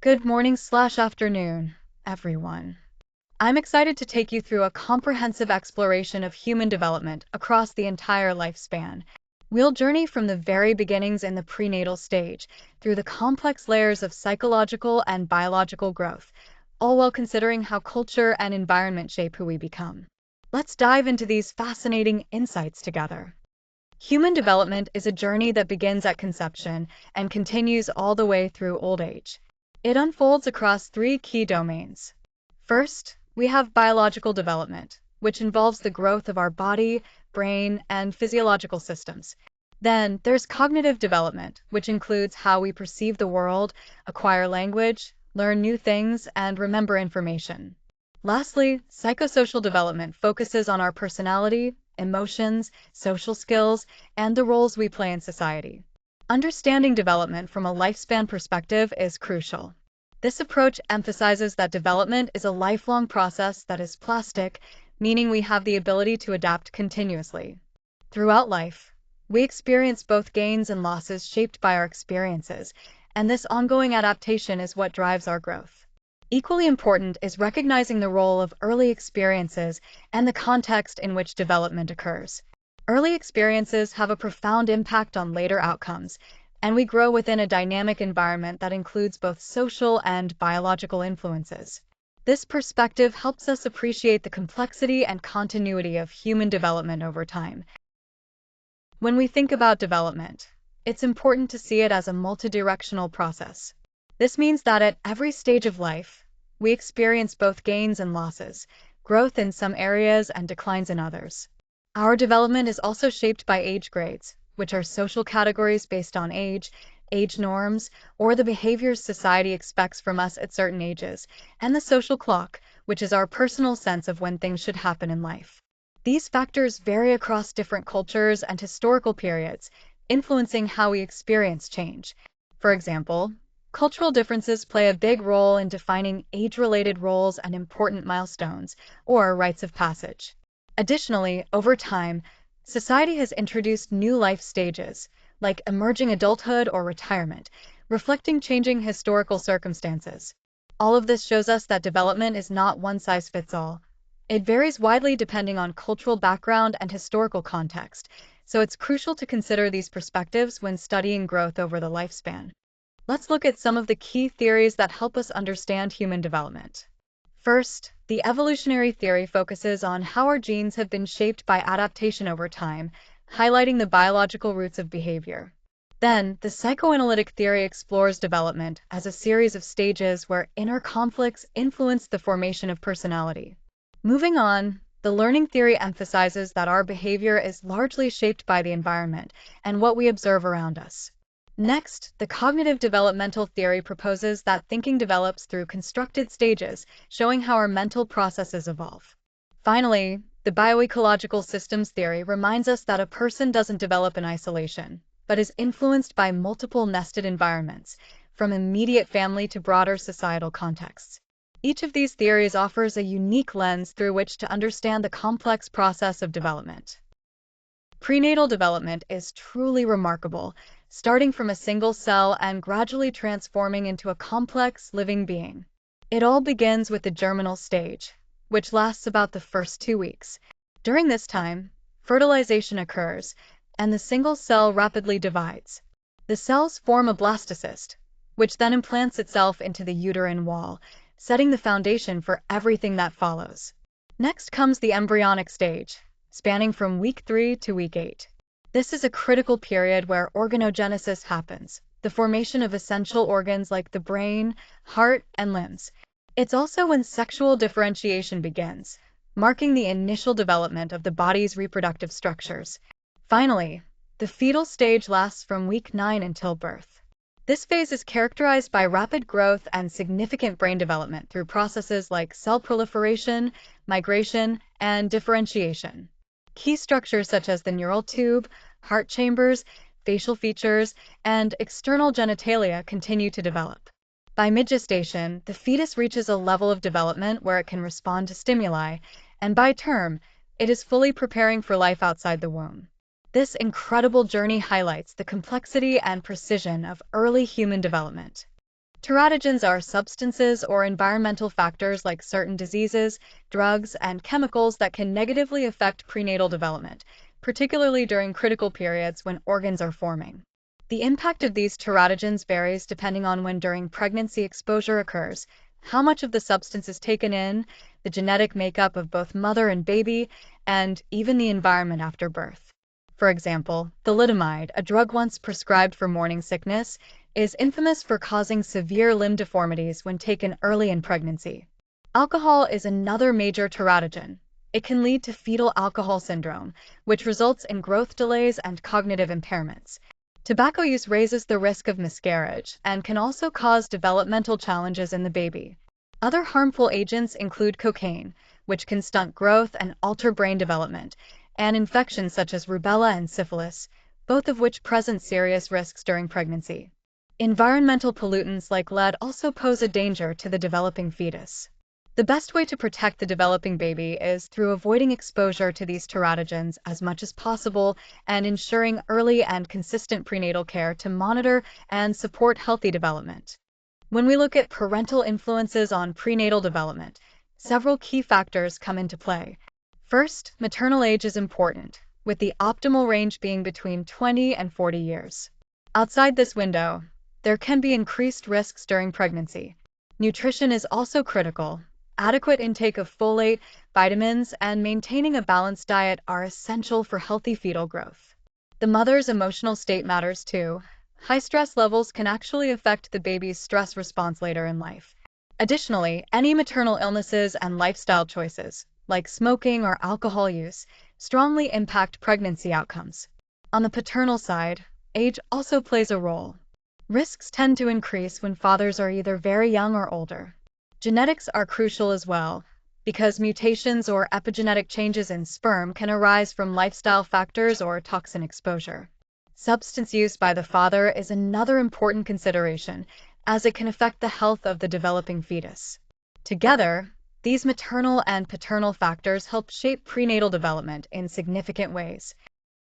Good morning/afternoon, everyone. I'm excited to take you through a comprehensive exploration of human development across the entire lifespan. We'll journey from the very beginnings in the prenatal stage through the complex layers of psychological and biological growth, all while considering how culture and environment shape who we become. Let's dive into these fascinating insights together. Human development is a journey that begins at conception and continues all the way through old age. It unfolds across three key domains. First, we have biological development, which involves the growth of our body, brain, and physiological systems. Then, there's cognitive development, which includes how we perceive the world, acquire language, learn new things, and remember information. Lastly, psychosocial development focuses on our personality, emotions, social skills, and the roles we play in society. Understanding development from a lifespan perspective is crucial. This approach emphasizes that development is a lifelong process that is plastic, meaning we have the ability to adapt continuously. Throughout life, we experience both gains and losses shaped by our experiences, and this ongoing adaptation is what drives our growth. Equally important is recognizing the role of early experiences and the context in which development occurs. Early experiences have a profound impact on later outcomes, and we grow within a dynamic environment that includes both social and biological influences. This perspective helps us appreciate the complexity and continuity of human development over time. When we think about development, it's important to see it as a multidirectional process. This means that at every stage of life, we experience both gains and losses, growth in some areas and declines in others. Our development is also shaped by age grades, which are social categories based on age norms, or the behaviors society expects from us at certain ages, and the social clock, which is our personal sense of when things should happen in life. These factors vary across different cultures and historical periods, influencing how we experience change. For example, cultural differences play a big role in defining age-related roles and important milestones, or rites of passage. Additionally, over time, society has introduced new life stages, like emerging adulthood or retirement, reflecting changing historical circumstances. All of this shows us that development is not one size fits all. It varies widely depending on cultural background and historical context, so it's crucial to consider these perspectives when studying growth over the lifespan. Let's look at some of the key theories that help us understand human development. First, the evolutionary theory focuses on how our genes have been shaped by adaptation over time, highlighting the biological roots of behavior. Then, the psychoanalytic theory explores development as a series of stages where inner conflicts influence the formation of personality. Moving on, the learning theory emphasizes that our behavior is largely shaped by the environment and what we observe around us. Next, the cognitive developmental theory proposes that thinking develops through constructed stages, showing how our mental processes evolve. Finally, the bioecological systems theory reminds us that a person doesn't develop in isolation, but is influenced by multiple nested environments, from immediate family to broader societal contexts. Each of these theories offers a unique lens through which to understand the complex process of development. Prenatal development is truly remarkable, starting from a single cell and gradually transforming into a complex, living being. It all begins with the germinal stage, which lasts about the first 2 weeks. During this time, fertilization occurs, and the single cell rapidly divides. The cells form a blastocyst, which then implants itself into the uterine wall, setting the foundation for everything that follows. Next comes the embryonic stage, spanning from week 3 to week 8. This is a critical period where organogenesis happens, the formation of essential organs like the brain, heart, and limbs. It's also when sexual differentiation begins, marking the initial development of the body's reproductive structures. Finally, the fetal stage lasts from week 9 until birth. This phase is characterized by rapid growth and significant brain development through processes like cell proliferation, migration, and differentiation. Key structures such as the neural tube, heart chambers, facial features, and external genitalia continue to develop. By mid-gestation, the fetus reaches a level of development where it can respond to stimuli, and by term, it is fully preparing for life outside the womb. This incredible journey highlights the complexity and precision of early human development. Teratogens are substances or environmental factors like certain diseases, drugs, and chemicals that can negatively affect prenatal development, particularly during critical periods when organs are forming. The impact of these teratogens varies depending on when during pregnancy exposure occurs, how much of the substance is taken in, the genetic makeup of both mother and baby, and even the environment after birth. For example, thalidomide, a drug once prescribed for morning sickness, is infamous for causing severe limb deformities when taken early in pregnancy. Alcohol is another major teratogen. It can lead to fetal alcohol syndrome, which results in growth delays and cognitive impairments. Tobacco use raises the risk of miscarriage and can also cause developmental challenges in the baby. Other harmful agents include cocaine, which can stunt growth and alter brain development, and infections such as rubella and syphilis, both of which present serious risks during pregnancy. Environmental pollutants like lead also pose a danger to the developing fetus. The best way to protect the developing baby is through avoiding exposure to these teratogens as much as possible and ensuring early and consistent prenatal care to monitor and support healthy development. When we look at parental influences on prenatal development, several key factors come into play. First, maternal age is important, with the optimal range being between 20 and 40 years. Outside this window, there can be increased risks during pregnancy. Nutrition is also critical. Adequate intake of folate, vitamins, and maintaining a balanced diet are essential for healthy fetal growth. The mother's emotional state matters too. High stress levels can actually affect the baby's stress response later in life. Additionally, any maternal illnesses and lifestyle choices, like smoking or alcohol use, strongly impact pregnancy outcomes. On the paternal side, age also plays a role. Risks tend to increase when fathers are either very young or older. Genetics are crucial as well, because mutations or epigenetic changes in sperm can arise from lifestyle factors or toxin exposure. Substance use by the father is another important consideration, as it can affect the health of the developing fetus. Together, these maternal and paternal factors help shape prenatal development in significant ways.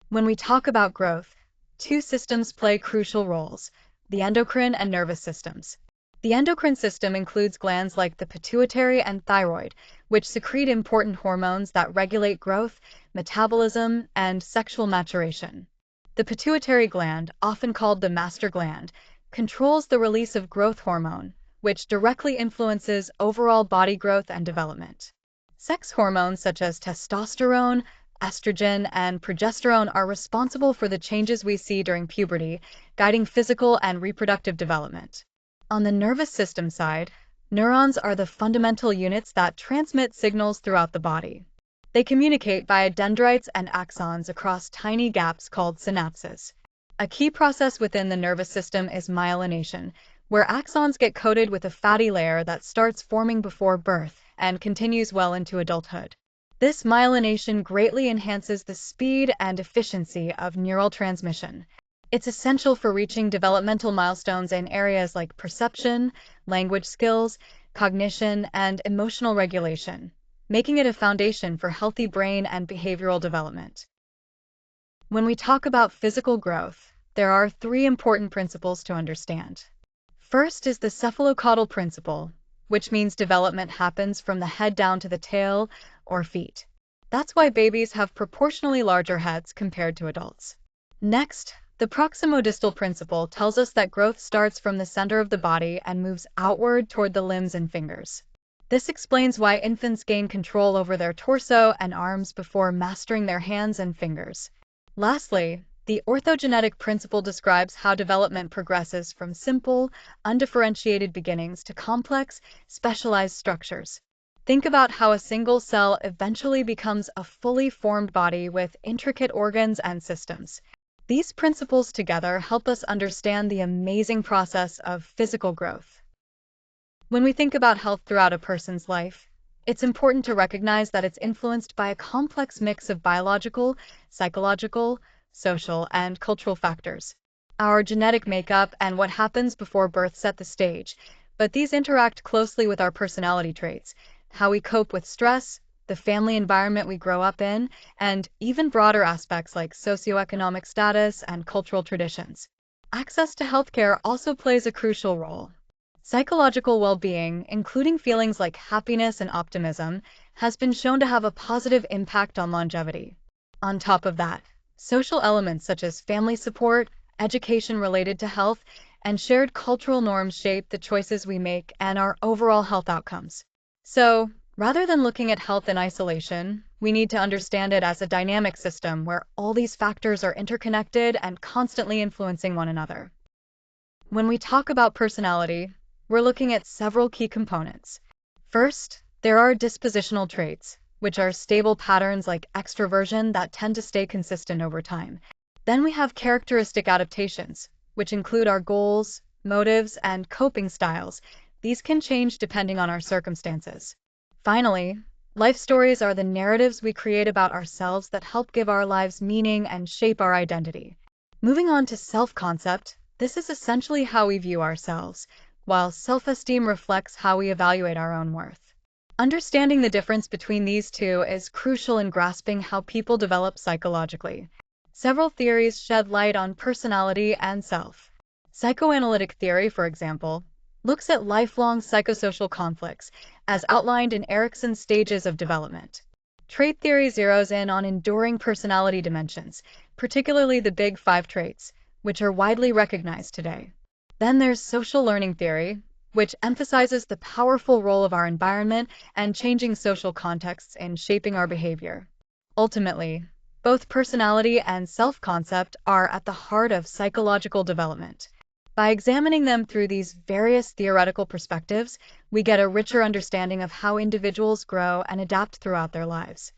When we talk about growth, two systems play crucial roles: the endocrine and nervous systems. The endocrine system includes glands like the pituitary and thyroid, which secrete important hormones that regulate growth, metabolism, and sexual maturation. The pituitary gland, often called the master gland, controls the release of growth hormone, which directly influences overall body growth and development. Sex hormones such as testosterone, estrogen, and progesterone are responsible for the changes we see during puberty, guiding physical and reproductive development. On the nervous system side, neurons are the fundamental units that transmit signals throughout the body. They communicate via dendrites and axons across tiny gaps called synapses. A key process within the nervous system is myelination, where axons get coated with a fatty layer that starts forming before birth and continues well into adulthood. This myelination greatly enhances the speed and efficiency of neural transmission. It's essential for reaching developmental milestones in areas like perception, language skills, cognition, and emotional regulation, making it a foundation for healthy brain and behavioral development. When we talk about physical growth, there are three important principles to understand. First is the cephalocaudal principle, which means development happens from the head down to the tail or feet. That's why babies have proportionally larger heads compared to adults. Next, the proximodistal principle tells us that growth starts from the center of the body and moves outward toward the limbs and fingers. This explains why infants gain control over their torso and arms before mastering their hands and fingers. Lastly, the orthogenetic principle describes how development progresses from simple, undifferentiated beginnings to complex, specialized structures. Think about how a single cell eventually becomes a fully formed body with intricate organs and systems. These principles together help us understand the amazing process of physical growth. When we think about health throughout a person's life, it's important to recognize that it's influenced by a complex mix of biological, psychological, social, and cultural factors. Our genetic makeup and what happens before birth set the stage, but these interact closely with our personality traits, how we cope with stress, the family environment we grow up in, and even broader aspects like socioeconomic status and cultural traditions. Access to healthcare also plays a crucial role. Psychological well-being, including feelings like happiness and optimism, has been shown to have a positive impact on longevity. On top of that, social elements such as family support, education related to health, and shared cultural norms shape the choices we make and our overall health outcomes. So, rather than looking at health in isolation, we need to understand it as a dynamic system where all these factors are interconnected and constantly influencing one another. When we talk about personality, we're looking at several key components. First, there are dispositional traits, which are stable patterns like extroversion that tend to stay consistent over time. Then we have characteristic adaptations, which include our goals, motives, and coping styles. These can change depending on our circumstances. Finally, life stories are the narratives we create about ourselves that help give our lives meaning and shape our identity. Moving on to self-concept, this is essentially how we view ourselves, while self-esteem reflects how we evaluate our own worth. Understanding the difference between these two is crucial in grasping how people develop psychologically. Several theories shed light on personality and self. Psychoanalytic theory, for example, looks at lifelong psychosocial conflicts, as outlined in Erikson's stages of development. Trait theory zeroes in on enduring personality dimensions, particularly the Big Five traits, which are widely recognized today. Then there's social learning theory, which emphasizes the powerful role of our environment and changing social contexts in shaping our behavior. Ultimately, both personality and self-concept are at the heart of psychological development. By examining them through these various theoretical perspectives, we get a richer understanding of how individuals grow and adapt throughout their lives.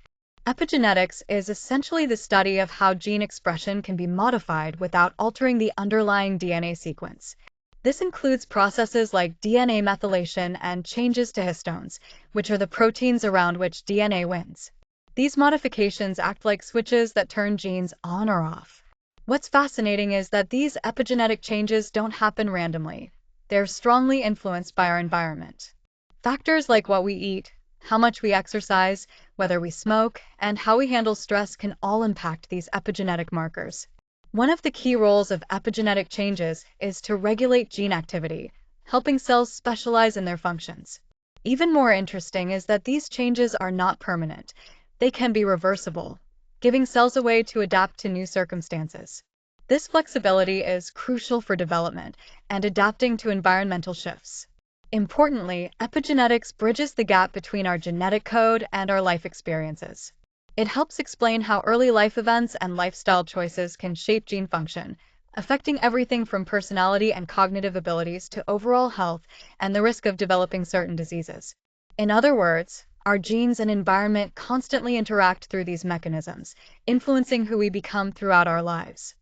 Epigenetics is essentially the study of how gene expression can be modified without altering the underlying DNA sequence. This includes processes like DNA methylation and changes to histones, which are the proteins around which DNA wins. These modifications act like switches that turn genes on or off. What's fascinating is that these epigenetic changes don't happen randomly. They're strongly influenced by our environment. Factors like what we eat, how much we exercise, whether we smoke, and how we handle stress can all impact these epigenetic markers. One of the key roles of epigenetic changes is to regulate gene activity, helping cells specialize in their functions. Even more interesting is that these changes are not permanent. They can be reversible, giving cells a way to adapt to new circumstances. This flexibility is crucial for development and adapting to environmental shifts. Importantly, epigenetics bridges the gap between our genetic code and our life experiences. It helps explain how early life events and lifestyle choices can shape gene function, affecting everything from personality and cognitive abilities to overall health and the risk of developing certain diseases. In other words, our genes and environment constantly interact through these mechanisms, influencing who we become throughout our lives.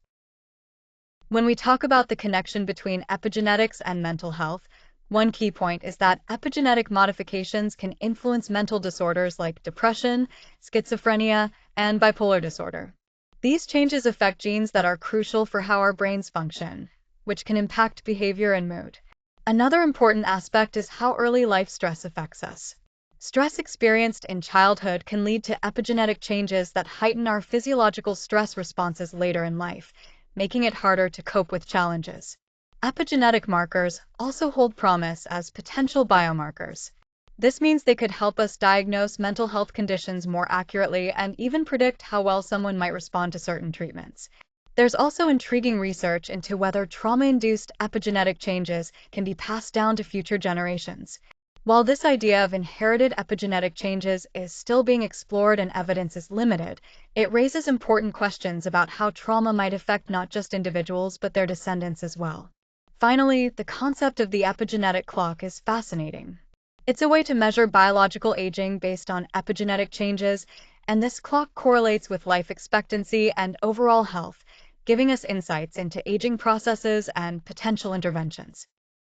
When we talk about the connection between epigenetics and mental health, one key point is that epigenetic modifications can influence mental disorders like depression, schizophrenia, and bipolar disorder. These changes affect genes that are crucial for how our brains function, which can impact behavior and mood. Another important aspect is how early life stress affects us. Stress experienced in childhood can lead to epigenetic changes that heighten our physiological stress responses later in life, making it harder to cope with challenges. Epigenetic markers also hold promise as potential biomarkers. This means they could help us diagnose mental health conditions more accurately and even predict how well someone might respond to certain treatments. There's also intriguing research into whether trauma-induced epigenetic changes can be passed down to future generations. While this idea of inherited epigenetic changes is still being explored and evidence is limited, it raises important questions about how trauma might affect not just individuals but their descendants as well. Finally, the concept of the epigenetic clock is fascinating. It's a way to measure biological aging based on epigenetic changes, and this clock correlates with life expectancy and overall health, giving us insights into aging processes and potential interventions.